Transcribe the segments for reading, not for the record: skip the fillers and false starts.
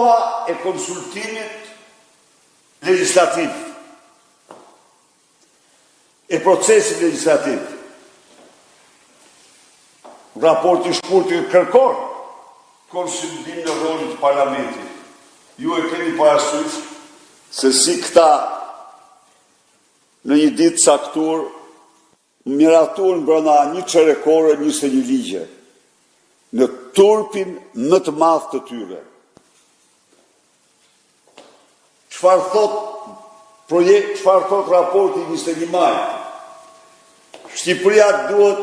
koha e konsultimit legislativ, e procesit legislativ. Raporti shkurtër kërkon konsultim në rolin të parlamentit. Ju e keni parasysh se si këta në një ditë caktuar miratuan brenda një çerekore 21 ligje në turpin më të madh të tyre. Çfarë thot raporti 21 maj? Shqipëria duhet,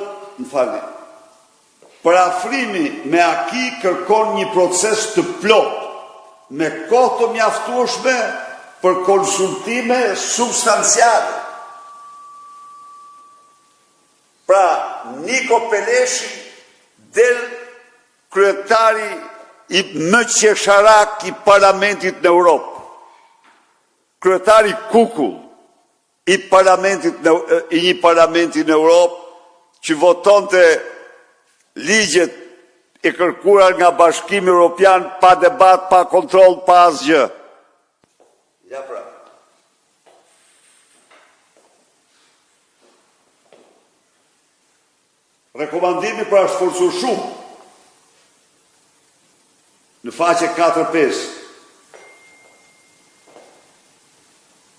parafrimi me aki kërkon një proces të plot, me kohë të mjaftueshme për konsultime substanciale. Pra, Niko Peleshi del kryetari i më qesharak i parlamentit në Europë. Kryetari kukull i një parlamenti në Europë që votonte ligjet e kërkuar nga Bashkimi Evropian pa debat, pa kontroll, pa asgjë. Ja pra. Rekomandimi pra është forcur shumë në faqe 4-5.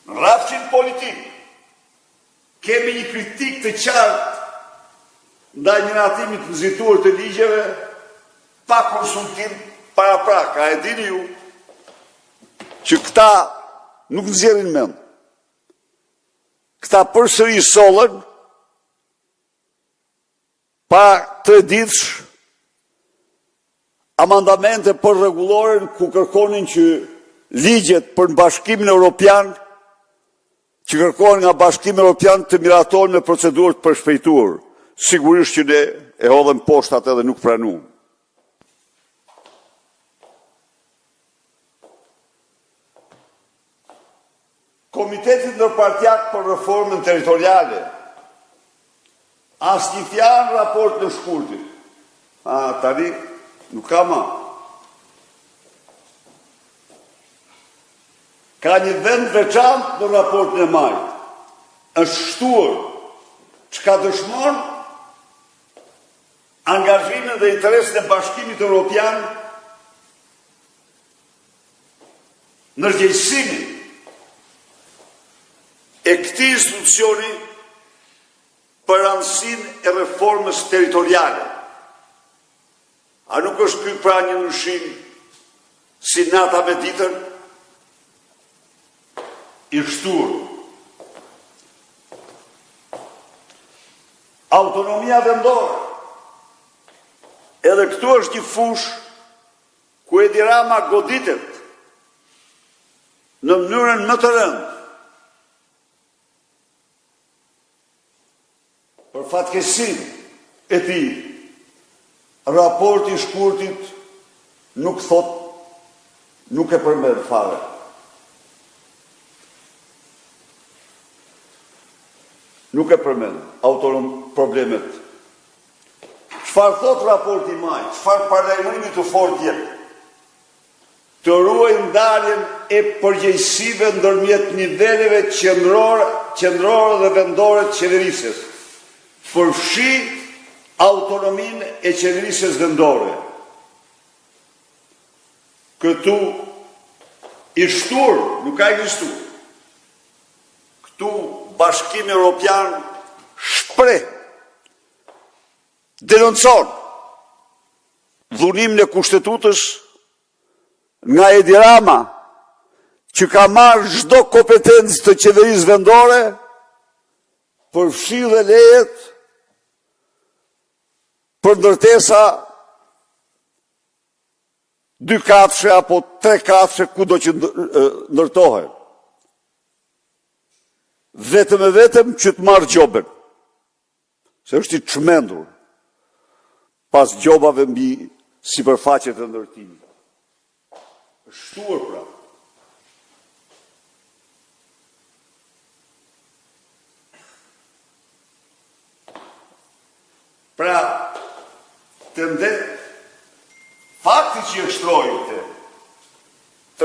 Në rrafshin politik kemi një kritik të qartë ndaj miratimit të nxituar të ligjeve pa konsultim paraprak. A e dini ju që këta nuk nxjerrin mend. Këta përsëri sollën pa të ditësh amandamente për rregulloren ku kërkonin që ligjet për Bashkimin Evropian që kërkohen nga Bashkimi Evropian të miratohen me procedurë të përshpejtuar. Sigurisht që ne e hodhëm poshtë atë dhe nuk pranuam. Komitetit ndërpartiak për reformën territoriale, asnjë fjalë në raport në shkurtit. Tani nuk ka më. Ka një vend veçantë në raportin e majit. Është shtuar çka dëshmon angazhimin dhe interesin e Bashkimit Evropian në përgjegjësimin e këtij institucioni për rëndësinë e reformës territoriale. A nuk është ky pra një ndryshim si nata me ditën i shtuar? Autonomia vendore. Edhe këtu është një fush ku Edi Rama goditet në mënyrën më të rëndë. Për fatkeqësinë e tij, raporti i shkurtit nuk e përmend fare. Nuk e përmend problemet. Çfarë thot raporti i majit? Çfarë paralajmërimi të fortë jep? Të ruajë ndarjen e përgjegjësive ndërmjet niveleve qendrore dhe vendore të qeverisjes. Përfshi autonominë e qeverisjes vendore. Këtu i shtur, nuk ka ekzistuar. Këtu Bashkimi Evropian shpreh, denoncon dhunimin e kushtetutës nga Edi Rama, që ka marrë çdo kompetencë të qeverisë vendore, përfshi dhe lejet për ndërtesa 2 kafshë apo 3 kafshë kudo që ndërtohen. Vetëm e vetëm që të marrë gjobën. Se është i çmendur pas gjobave mbi sipërfaqet e ndërtimit. Shtuar pra. Pra, fakti që e shtrojë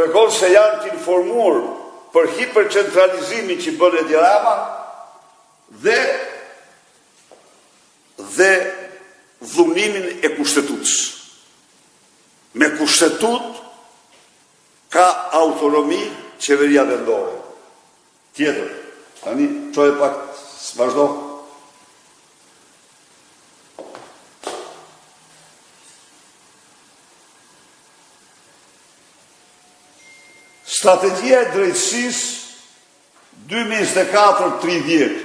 tregon se janë të informuar për hipercentralizimin që bën Edi Rama dhe dhunimin e kushtetutës. Me kushtetut ka autonomi qeveria vendore. Tjetër, tani, qoj pak së vazhdo. Strategjia e drejtësisë 2024-30,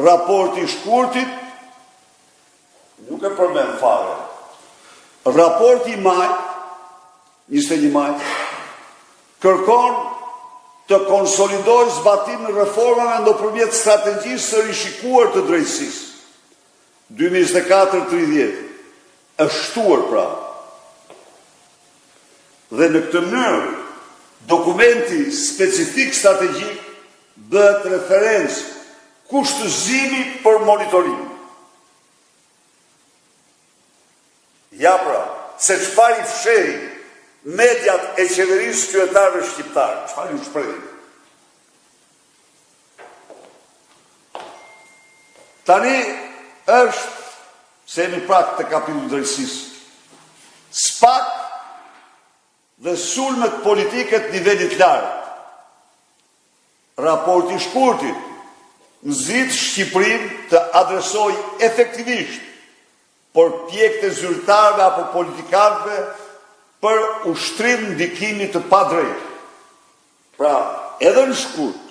raporti i shkurtit, nuk e përmend fare. Raporti i maj, 21 maj, kërkon të konsolidojë zbatimin e reformave nëpërmjet strategjisë së rishikuar të drejtësisë. 2024-30, është shtuar pra. Dhe në këtë mënyrë, dokumenti specifik strategjik bëhet referencë kushtëzimit për monitorim. Ja pra, se çfarë i fshehin mediat e qeverisë qytetarëve shqiptarë, çfarë ju shprehin. Tani është, se jemi prap të kapitullit drejtësisë, SPAK dhe sulmet politiket nivelit lartë. Raporti i shkurtit nxit Shqipërinë të adresoj efektivisht por pjekët e zyrtarëve apo politikanëve për ushtrim ndikimit të padrejtë. Pra, edhe në shkurt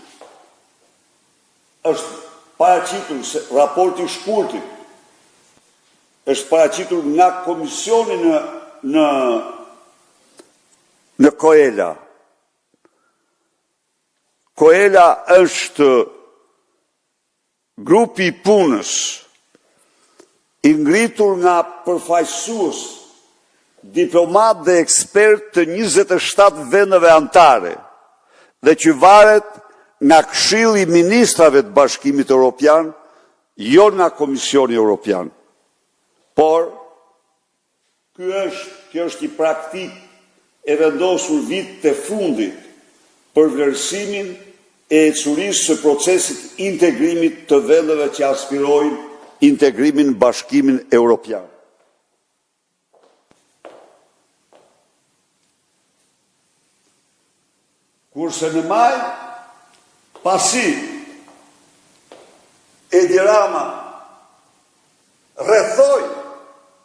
është paraqitur se raporti i shkurtit është paraqitur nga komisioni në Koela. Koela është grupi i punës i ngritur nga përfaqësues, diplomat dhe ekspert të 27 vendeve anëtare dhe që varet nga Këshilli i Ministrave të Bashkimit Evropian, jo nga Komisioni Evropian. Por, kjo është një praktik e vendosur vit të fundit për vlerësimin e ecurisë së procesit integrimit të vendeve që aspirojnë integrimin në Bashkimin Evropian. Kurse në maj, pasi Edi Rama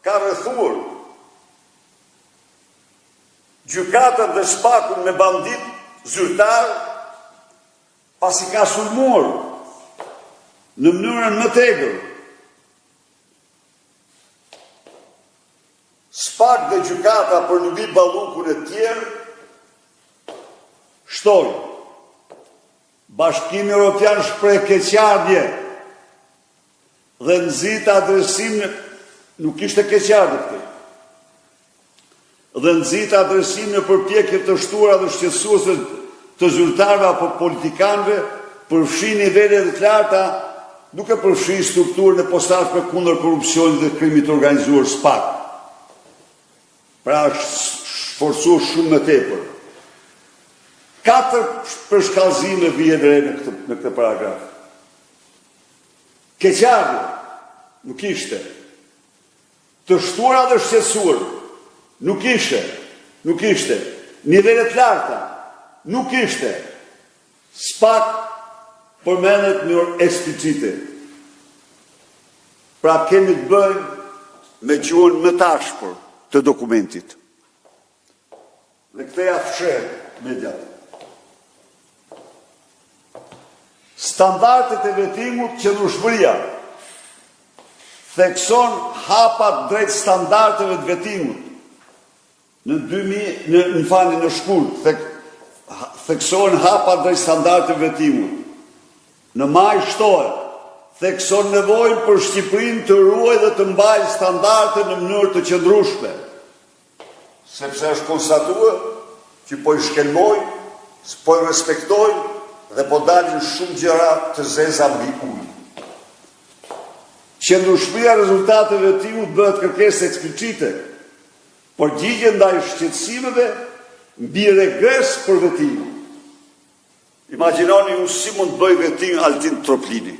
ka rrethuar gjykatën dhe SPAK-un me bandit zyrtar, pasi ka sulmuar në mënyrën më tegër SPAK dhe gjykata për në bitë ballukun e tjerë, shtoj, Bashkimi Evropian shpreh keqardhje dhe nxit adresim, nuk ishte keqardhje këtë, dhe nxit adresim në përpjekje të shtuara dhe shqetësuese të zyrtarëve apo politikanëve, përfshin nivele të larta, nuk e përfshin strukturën e posaçme kundër korrupsionit dhe krimit të organizuar SPAK. Pra është forcuar shumë më tepër. 4 përshkallëzime vjen re në këtë paragraf. Keqardhje nuk ishte. Të shtuara dhe shqetësuar nuk ishte. Nivele të larta nuk ishte. SPAK përmendet në mënyrë eksplicite. Pra kemi të bëjmë me gjuhën më tashpër të dokumentit. Dhe këtë ja fshehet mediat. Standardet e vetimut qëndrueshmëria thekson hapat drejt standardeve të vetimut. Në shkurt, thekson hapat drejt standardeve të vetimut. Në maj shtohet, thekson nevojën për Shqipërinë të ruajë dhe të mbajë standarde në mënyrë të qëndrueshme. Sepse është konstatuar që po i shkelmojnë, po i respektojnë dhe po dalin shumë gjëra të zeza mbi ujë. Qëndrueshmëria e rezultateve të vetimut bëhet kërkesë eksplicite, por gjigje ndaj shqetësimeve mbi regres për vetimin. Imagjinoni ju si mund të bëj vetim Altin Troplini.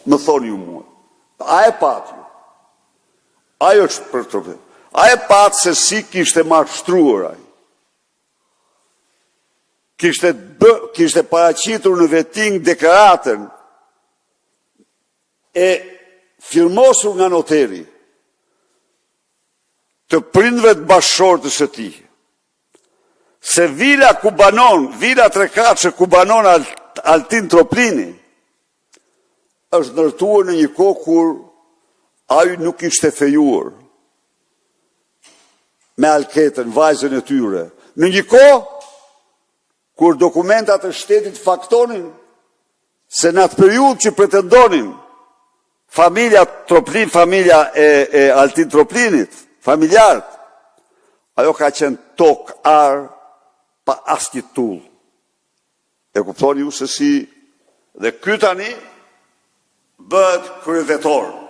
Më thoni ju mua. A e pat ju? Ajo është për Troplini. A e pat se si kishte mashtruar ai? Kishte paraqitur në vetim deklaratën e firmosur nga noteri të prindve të bashkëshorë të së tij, se vila ku banon, vila trekatëshe ku banon Altin Troplini, është ndërtuar në një kohë kur ai nuk ishte fejuar me Alketën, vajzën e tyre. Në një kohë kur dokumentat e shtetit faktonin se në atë periudhë që pretendonin familja Troplin, familja e Altin Troplinit, familjarët, ajo ka qenë tokë arë pa asnjë tull. E kuptoni ju se si dhe ky tani bëhet kryevetor.